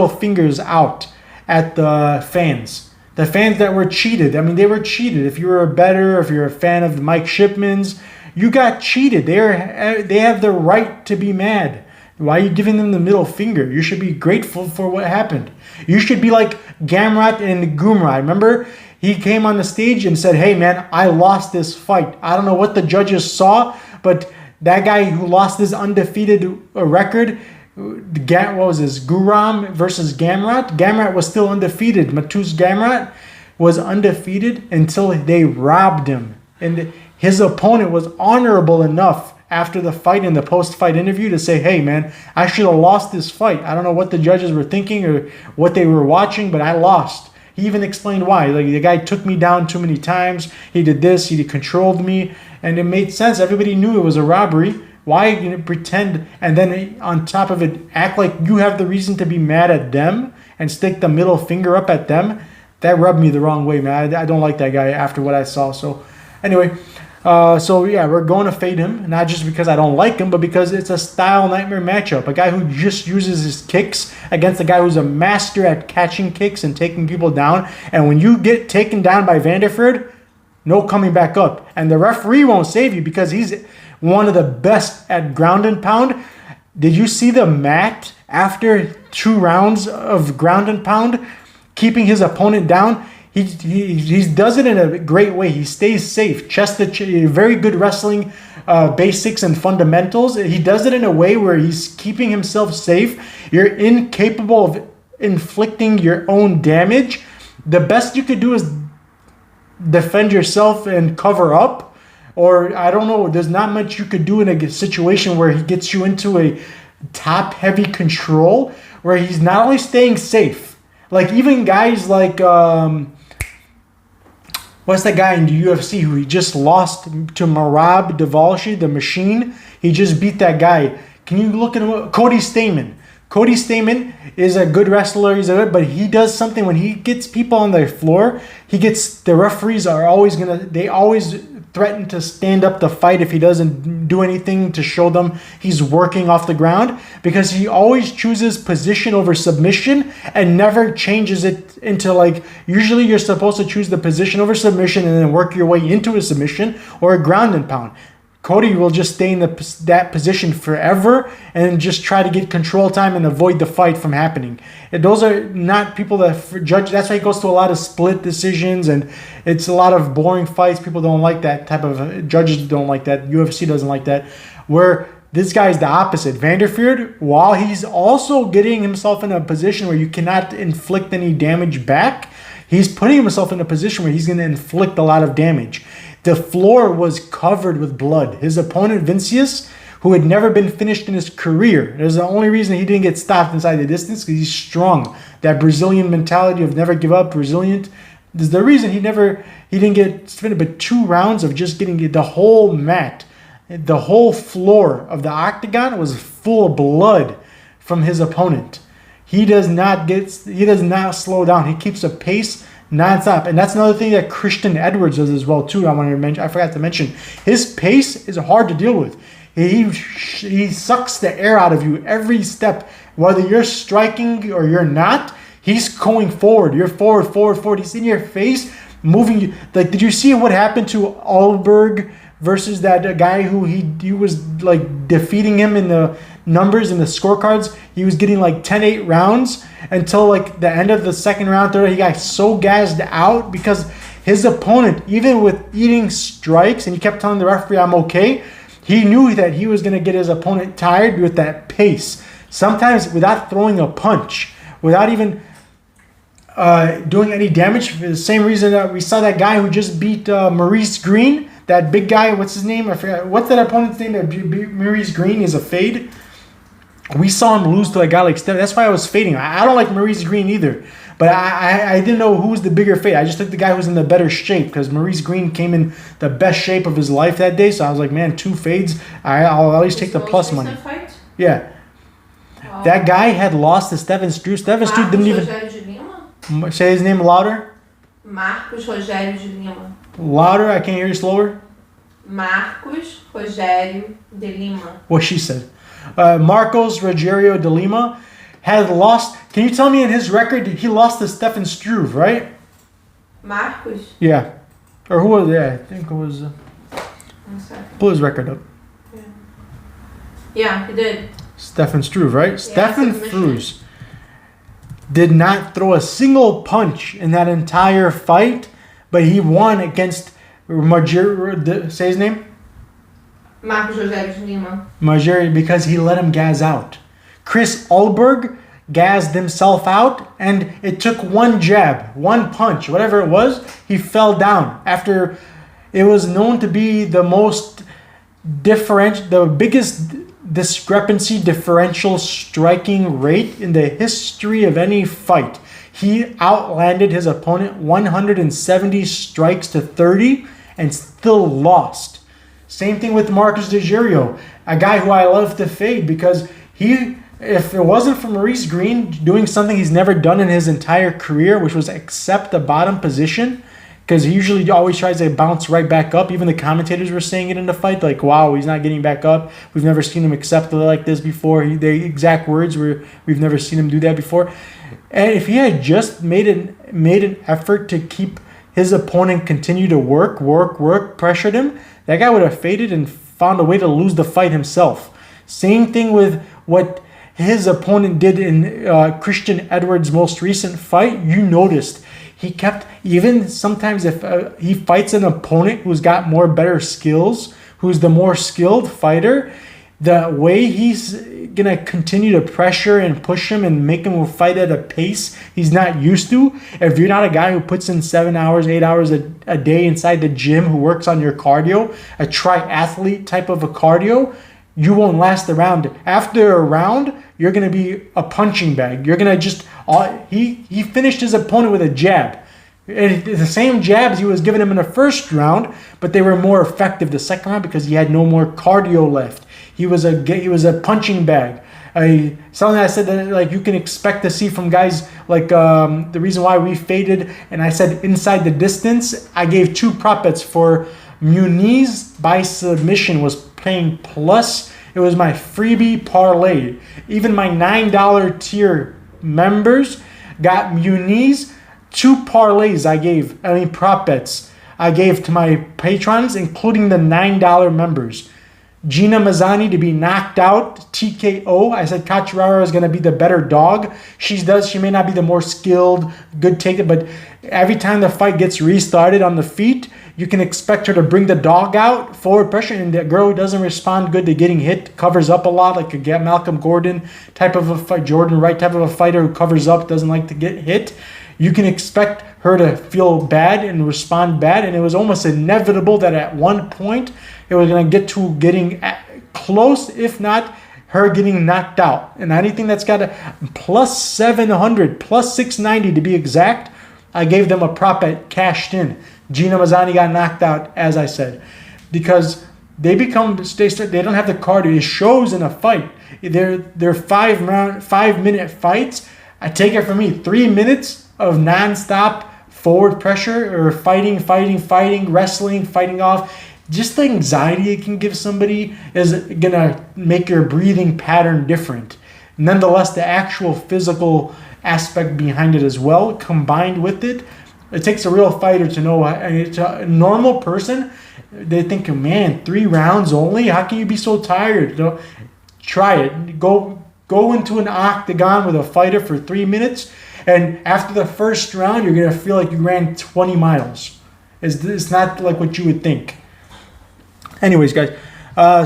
fingers out at the fans. The fans that were cheated. I mean, they were cheated. If you were a bettor, if you're a fan of Mike Shipman's, you got cheated. They have the right to be mad. Why are you giving them the middle finger? You should be grateful for what happened. You should be like Gamrot and Gumra. Remember, he came on the stage and said, hey, man, I lost this fight. I don't know what the judges saw, but that guy who lost his undefeated record, what was this, Guram versus Gamrot? Gamrot was still undefeated. Matus Gamrot was undefeated until they robbed him. And his opponent was honorable enough after the fight, in the post-fight interview, to say, hey, man, I should have lost this fight. I don't know what the judges were thinking or what they were watching, but I lost. He even explained why. Like, the guy took me down too many times. He did this. He controlled me. And it made sense. Everybody knew it was a robbery. Why pretend and then on top of it act like you have the reason to be mad at them and stick the middle finger up at them? That rubbed me the wrong way, man. I don't like that guy after what I saw. So anyway, we're going to fade him, not just because I don't like him, but because it's a style nightmare matchup. A guy who just uses his kicks against a guy who's a master at catching kicks and taking people down. And when you get taken down by Vanderford, no coming back up. And the referee won't save you because he's one of the best at ground and pound. Did you see the mat after 2 rounds of ground and pound, keeping his opponent down? He does it in a great way. He stays safe. Very good wrestling basics and fundamentals. He does it in a way where he's keeping himself safe. You're incapable of inflicting your own damage. The best you could do is defend yourself and cover up. Or, I don't know, there's not much you could do in a situation where he gets you into a top-heavy control, where he's not only staying safe. Like, even guys like, what's that guy in the UFC who he just lost to Marab Devalshi, the Machine? He just beat that guy. Can you look at him? Cody Stamann. Cody Stamann is a good wrestler, but he does something when he gets people on the floor. The referees are always they always threaten to stand up the fight if he doesn't do anything to show them he's working off the ground, because he always chooses position over submission and never changes it into, like, usually you're supposed to choose the position over submission and then work your way into a submission or a ground and pound. Cody will just stay in that position forever and just try to get control time and avoid the fight from happening. And those are not people that judge. That's why he goes to a lot of split decisions, and it's a lot of boring fights. People don't like that type of, judges don't like that. UFC doesn't like that. Where this guy is the opposite. Vanderford, while he's also getting himself in a position where you cannot inflict any damage back, he's putting himself in a position where he's going to inflict a lot of damage. The floor was covered with blood. His opponent, Vincius, who had never been finished in his career. There's the only reason he didn't get stopped inside the distance, because he's strong. That Brazilian mentality of never give up, resilient, There's the reason he didn't get finished, but 2 rounds of just getting the whole mat, the whole floor of the octagon was full of blood from his opponent. He does not slow down. He keeps a pace nonstop. And that's another thing that Christian Edwards does as well too. I forgot to mention. His pace is hard to deal with. He sucks the air out of you every step. Whether you're striking or you're not, he's going forward. You're forward. He's in your face, moving you. Like, did you see what happened to Alberg versus that guy who he was like defeating him in the numbers and the scorecards? He was getting like 10-8 rounds until like the end of the second round, third. He got so gassed out because his opponent, even with eating strikes, and he kept telling the referee, "I'm okay," he knew that he was going to get his opponent tired with that pace. Sometimes without throwing a punch, without even doing any damage. For the same reason that we saw that guy who just beat Maurice Green, that big guy. What's his name? I forgot. What's that opponent's name that beat Maurice Green? Is a fade. We saw him lose to a guy like Steph. That's why I was fading. I don't like Maurice Green either. But I didn't know who was the bigger fade. I just took the guy who's in the better shape because Maurice Green came in the best shape of his life that day. So I was like, man, 2 fades. I'll at least take the plus money. Fight? Yeah. Wow. That guy had lost to Stephen Struve. Stephen Struve didn't even... Say his name louder. Marcos Rogério de Lima. Louder? I can't hear you slower. Marcos Rogério de Lima. What she said. Marcos Rogério de Lima had lost. Can you tell me in his record he lost to Stephen Struve, right? Marcos? Yeah. Or who was it? Yeah, I think it was. 1 second. Pull his record up. Yeah, he did. Stephen Struve, right? Yeah, Stephen Struve did not throw a single punch in that entire fight, but he won against say his name? Marcos Rogério de Lima. Marjorie, because he let him gas out. Chris Alberg gassed himself out, and it took 1 jab, 1 punch, whatever it was, he fell down. After it was known to be the biggest discrepancy differential striking rate in the history of any fight. He outlanded his opponent 170 strikes to 30 and still lost. Same thing with Marcos Rogério, a guy who I love to fade because if it wasn't for Maurice Green doing something he's never done in his entire career, which was accept the bottom position, because he usually always tries to bounce right back up. Even the commentators were saying it in the fight, like, wow, he's not getting back up. We've never seen him accept it like this before. The exact words were, we've never seen him do that before. And if he had just made an effort to keep his opponent continue to work, pressured him, that guy would have faded and found a way to lose the fight himself. Same thing with what his opponent did in Christian Edwards' most recent fight. You noticed he kept, even sometimes if he fights an opponent who's got better skills, who's the more skilled fighter, the way he's going to continue to pressure and push him and make him fight at a pace he's not used to. If you're not a guy who puts in 7 hours, 8 hours a day inside the gym, who works on your cardio, a triathlete type of a cardio, you won't last the round. After a round, you're going to be a punching bag. You're going to just... He finished his opponent with a jab. The same jabs he was giving him in the first round, but they were more effective the second round because he had no more cardio left. He was a punching bag. Something I said that like you can expect to see from guys like the reason why we faded, and I said inside the distance. I gave 2 prop bets for Muniz by submission was paying plus. It was my freebie parlay. Even my $9 tier members got Muniz. 2 parlays prop bets I gave to my patrons, including the $9 members. Gina Mazzani to be knocked out, TKO. I said Kachirara is going to be the better dog. She may not be the more skilled, good taker, but every time the fight gets restarted on the feet, you can expect her to bring the dog out, forward pressure, and the girl who doesn't respond good to getting hit, covers up a lot, like a Malcolm Gordon type of a fight, Jordan Wright type of a fighter who covers up, doesn't like to get hit. You can expect her to feel bad and respond bad, and it was almost inevitable that at one point it was going to get to getting close, if not her getting knocked out. And anything that's got a plus 700, plus 690 to be exact, I gave them a prop bet cashed in. Gina Mazzani got knocked out, as I said, because they don't have the cardio. It shows in a fight. They're 5-minute fights. I take it from me, 3 minutes of nonstop forward pressure or fighting, wrestling, fighting off. Just the anxiety it can give somebody is gonna make your breathing pattern different. Nonetheless, the actual physical aspect behind it as well, combined with it, it takes a real fighter to know. A normal person, they think, man, 3 rounds only? How can you be so tired? Try it. Go into an octagon with a fighter for 3 minutes, and after the first round, you're gonna feel like you ran 20 miles. It's not like what you would think. Anyways, guys,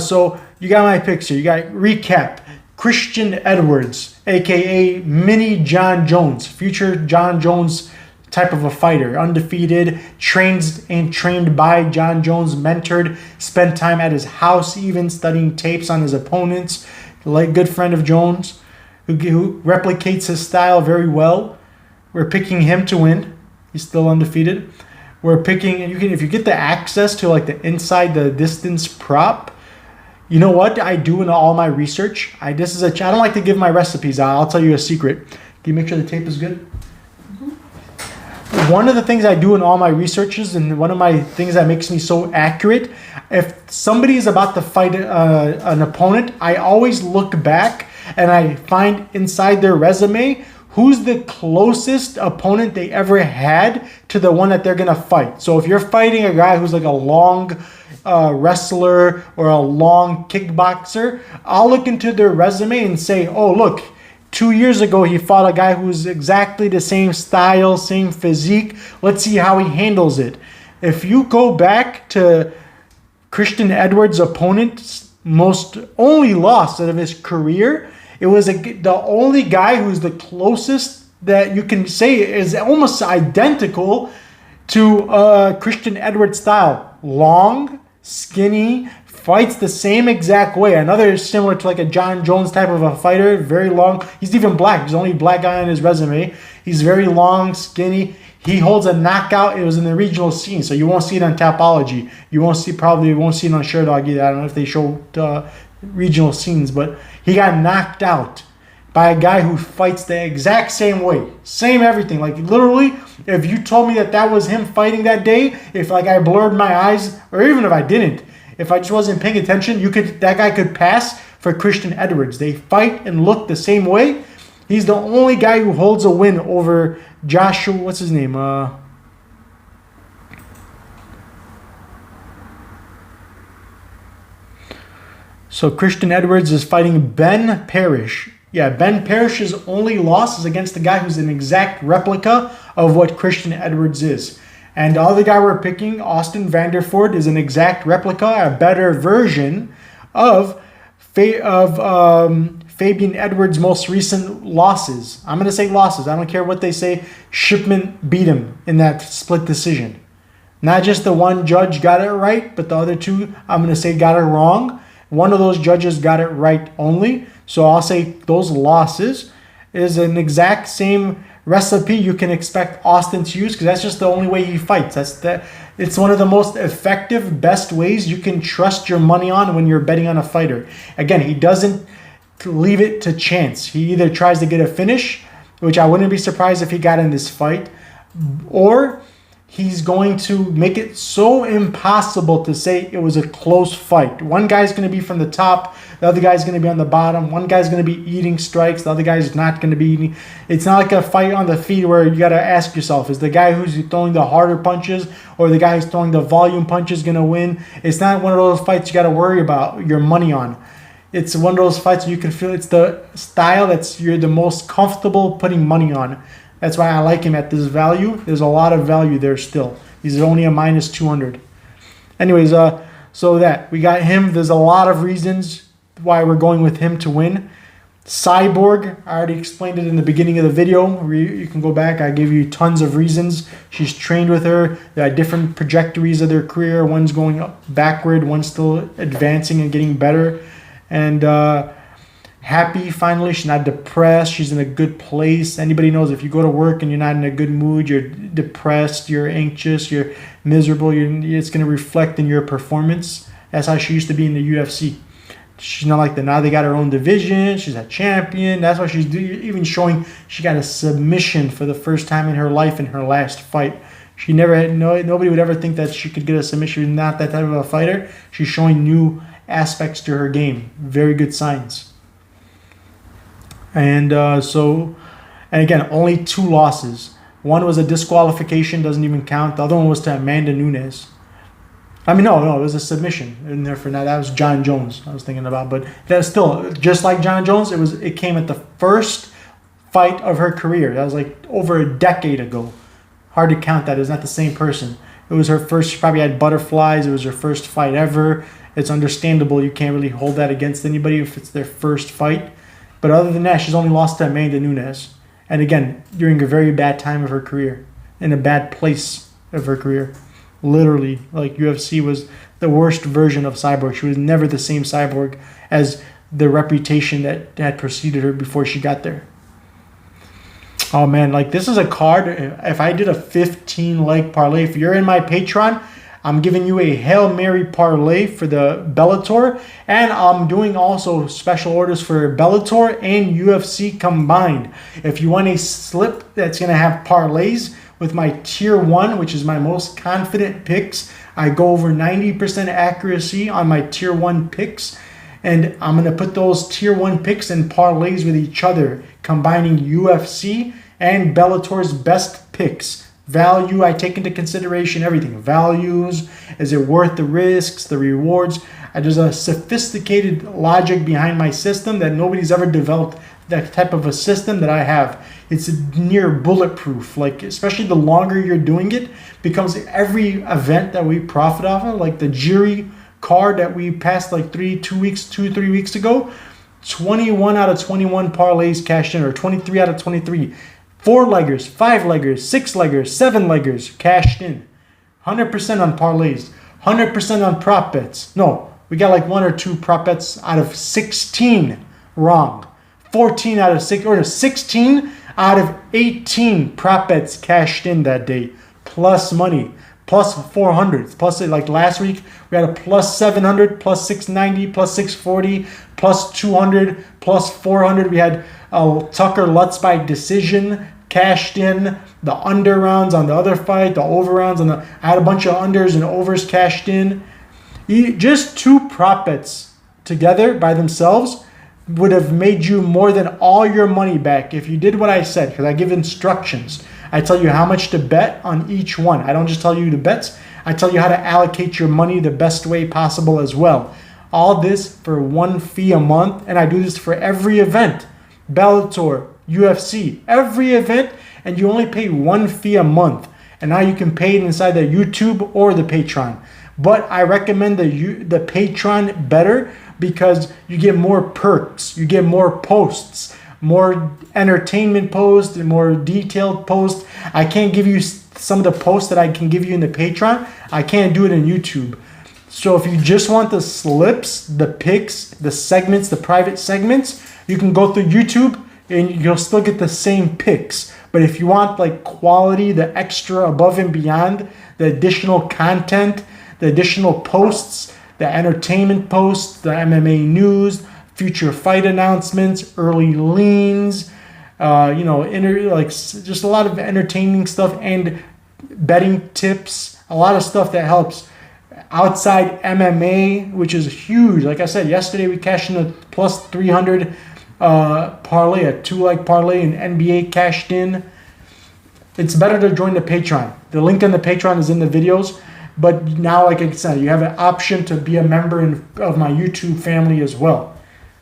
so you got my picks here. You got recap. Christian Edwards, a.k.a. Mini John Jones, future John Jones type of a fighter, undefeated, trained by John Jones, mentored, spent time at his house even studying tapes on his opponents, like good friend of Jones, who replicates his style very well. We're picking him to win. He's still undefeated. We're picking, and if you get the access to like the inside the distance prop, you know what I do in all my research? I don't like to give my recipes out. I'll tell you a secret. Can you make sure the tape is good? Mm-hmm. One of the things I do in all my researches, and one of my things that makes me so accurate, if somebody is about to fight an opponent, I always look back and I find inside their resume who's the closest opponent they ever had to the one that they're going to fight. So if you're fighting a guy who's like a long wrestler or a long kickboxer, I'll look into their resume and say, oh, look, 2 years ago he fought a guy who's exactly the same style, same physique. Let's see how he handles it. If you go back to Christian Edwards' opponent's only loss out of his career, it was the only guy who's the closest that you can say is almost identical to Christian Edwards' style. Long, skinny, fights the same exact way. Another similar to like a John Jones type of a fighter, very long. He's even black. He's the only black guy on his resume. He's very long, skinny. He holds a knockout. It was in the regional scene, so you won't see it on Tapology. You won't see it on Sherdog either. I don't know if they show regional scenes, but he got knocked out by a guy who fights the exact same way, same everything. Like literally, if you told me that was him fighting that day, if like I blurred my eyes, or even if I didn't, if I just wasn't paying attention, that guy could pass for Christian Edwards. They fight and look the same way. He's the only guy who holds a win over Joshua. What's his name? So Christian Edwards is fighting Ben Parrish. Yeah, Ben Parrish's only loss is against the guy who's an exact replica of what Christian Edwards is. And the other guy we're picking, Austin Vanderford, is an exact replica, a better version of Fabian Edwards' most recent losses. I'm going to say losses. I don't care what they say. Shipman beat him in that split decision. Not just the one judge got it right, but the other two, I'm going to say, got it wrong. One of those judges got it right only. So I'll say those losses is an exact same recipe you can expect Austin to use, because that's just the only way he fights. It's one of the most effective, best ways you can trust your money on when you're betting on a fighter. Again, he doesn't leave it to chance. He either tries to get a finish, which I wouldn't be surprised if he got in this fight, or he's going to make it so impossible to say it was a close fight. One guy's going to be from the top, the other guy's going to be on the bottom. One guy's going to be eating strikes, the other guy's not going to be eating. It's not like a fight on the feet where you got to ask yourself, is the guy who's throwing the harder punches or the guy who's throwing the volume punches going to win? It's not one of those fights you got to worry about your money on. It's one of those fights you can feel it's the style you're the most comfortable putting money on. That's why I like him at this value. There's a lot of value there still. He's only a minus 200. Anyways, so that we got him. There's a lot of reasons why we're going with him to win. Cyborg, I already explained it in the beginning of the video. You can go back. I gave you tons of reasons. She's trained with her. There are different trajectories of their career. One's going up backward. One's still advancing and getting better. And happy finally. She's not depressed. She's in a good place. Anybody knows if you go to work and you're not in a good mood, you're depressed, you're anxious, you're miserable, it's going to reflect in your performance. That's how she used to be in the UFC. She's not like that. Now they got her own division. She's a champion. That's why she's even showing she got a submission for the first time in her life in her last fight. She never had, nobody would ever think that she could get a submission. She's not that type of a fighter. She's showing new aspects to her game. Very good signs. And and again, only 2 losses. One was a disqualification, doesn't even count. The other one was to Amanda Nunes. I mean, no, it was a submission in there for now. That was John Jones I was thinking about. But that's still, just like John Jones, it came at the first fight of her career. That was like over a decade ago. Hard to count that. It's not the same person. It was her first, she probably had butterflies. It was her first fight ever. It's understandable. You can't really hold that against anybody if it's their first fight. But other than that, she's only lost to Amanda Nunes. And again, during a very bad time of her career. In a bad place of her career. Literally, like UFC was the worst version of Cyborg. She was never the same Cyborg as the reputation that had preceded her before she got there. Oh man, like this is a card. If I did a 15 leg parlay, if you're in my Patreon, I'm giving you a Hail Mary parlay for the Bellator. And I'm doing also special orders for Bellator and UFC combined. If you want a slip that's going to have parlays with my tier 1, which is my most confident picks, I go over 90% accuracy on my tier 1 picks. And I'm going to put those tier 1 picks and parlays with each other, combining UFC and Bellator's best picks. Value, I take into consideration everything. Values, is it worth the risks, the rewards? There's a sophisticated logic behind my system that nobody's ever developed that type of a system that I have. It's near bulletproof. Like, especially the longer you're doing it, becomes every event that we profit off of, like the jury card that we passed like 3 weeks ago, 21 out of 21 parlays cashed in, or 23 out of 23. 4-leggers, 5-leggers, 6-leggers, 7-leggers cashed in. 100% on parlays, 100% on prop bets. No, we got like 1 or 2 prop bets out of 16 wrong. 14 out of 6, or 16 out of 18 prop bets cashed in that day. Plus money, plus 400. Plus, like last week, we had a plus 700, plus 690, plus 640, plus 200, plus 400. We had Tucker Lutz by decision cashed in. The under rounds on the other fight, the over rounds on I had a bunch of unders and overs cashed in. Just 2 prop bets together by themselves would have made you more than all your money back if you did what I said, because I give instructions. I tell you how much to bet on each one. I don't just tell you the bets. I tell you how to allocate your money the best way possible as well. All this for 1 fee a month, and I do this for every event. Bellator, UFC, every event, and you only pay 1 fee a month. And now you can pay it inside the YouTube or the Patreon. But I recommend the Patreon better because you get more perks, you get more posts, more entertainment posts, and more detailed posts. I can't give you some of the posts that I can give you in the Patreon. I can't do it in YouTube. So if you just want the slips, the picks, the segments, the private segments, you can go through YouTube and you'll still get the same picks. But if you want like quality, the extra above and beyond, the additional content, the additional posts, the entertainment posts, the MMA news, future fight announcements, early leans, just a lot of entertaining stuff and betting tips, a lot of stuff that helps. Outside MMA, which is huge. Like I said, yesterday we cashed in a plus 300 parlay, a 2-leg parlay, and NBA cashed in. It's better to join the Patreon. The link on the Patreon is in the videos. But now, like I said, you have an option to be a member of my YouTube family as well.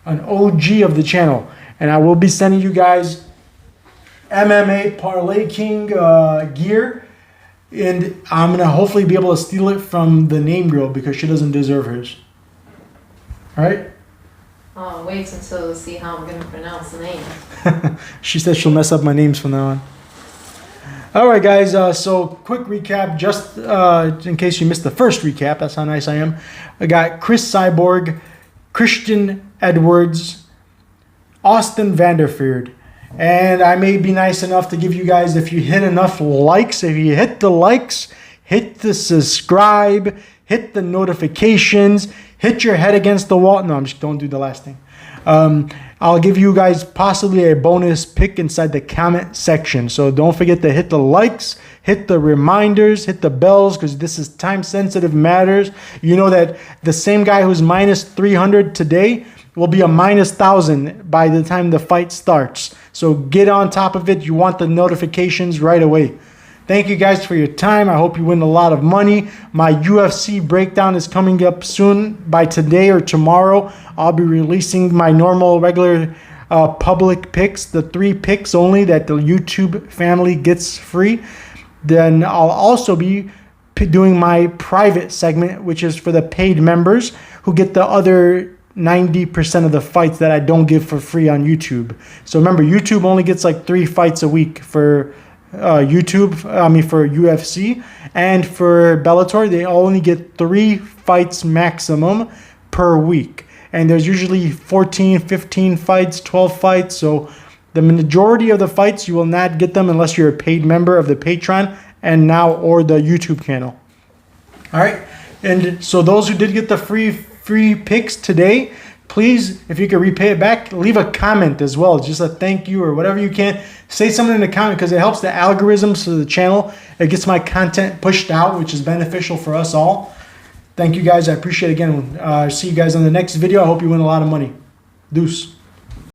An OG of the channel. And I will be sending you guys MMA Parlay King gear. And I'm going to hopefully be able to steal it from the name girl because she doesn't deserve hers. Alright? Oh, wait until you see how I'm going to pronounce the name. She said she'll mess up my names from now on. Alright guys, so quick recap, just in case you missed the first recap, that's how nice I am. I got Chris Cyborg, Christian Edwards, Austin Vanderford. And I may be nice enough to give you guys, if you hit enough likes, if you hit the likes, hit the subscribe, hit the notifications, hit your head against the wall. No, don't do the last thing. I'll give you guys possibly a bonus pick inside the comment section. So don't forget to hit the likes, hit the reminders, hit the bells, because this is time sensitive matters. You know that the same guy who's minus 300 today will be a minus 1,000 by the time the fight starts. So get on top of it. You want the notifications right away. Thank you guys for your time. I hope you win a lot of money. My UFC breakdown is coming up soon. By today or tomorrow, I'll be releasing my normal, regular public picks, the 3 picks only that the YouTube family gets free. Then I'll also be doing my private segment, which is for the paid members who get the other 90% of the fights that I don't give for free on YouTube. So remember, YouTube only gets like 3 fights a week for for UFC, and for Bellator they only get 3 fights maximum per week, and there's usually 14, 15 fights, 12 fights. So the majority of the fights you will not get them unless you're a paid member of the Patreon and now or the YouTube channel. All right, and so those who did get the free picks today, please, if you can repay it back, leave a comment as well. Just a thank you or whatever you can. Say something in the comment because it helps the algorithms of the channel. It gets my content pushed out, which is beneficial for us all. Thank you guys. I appreciate it again. See you guys on the next video. I hope you win a lot of money. Deuce.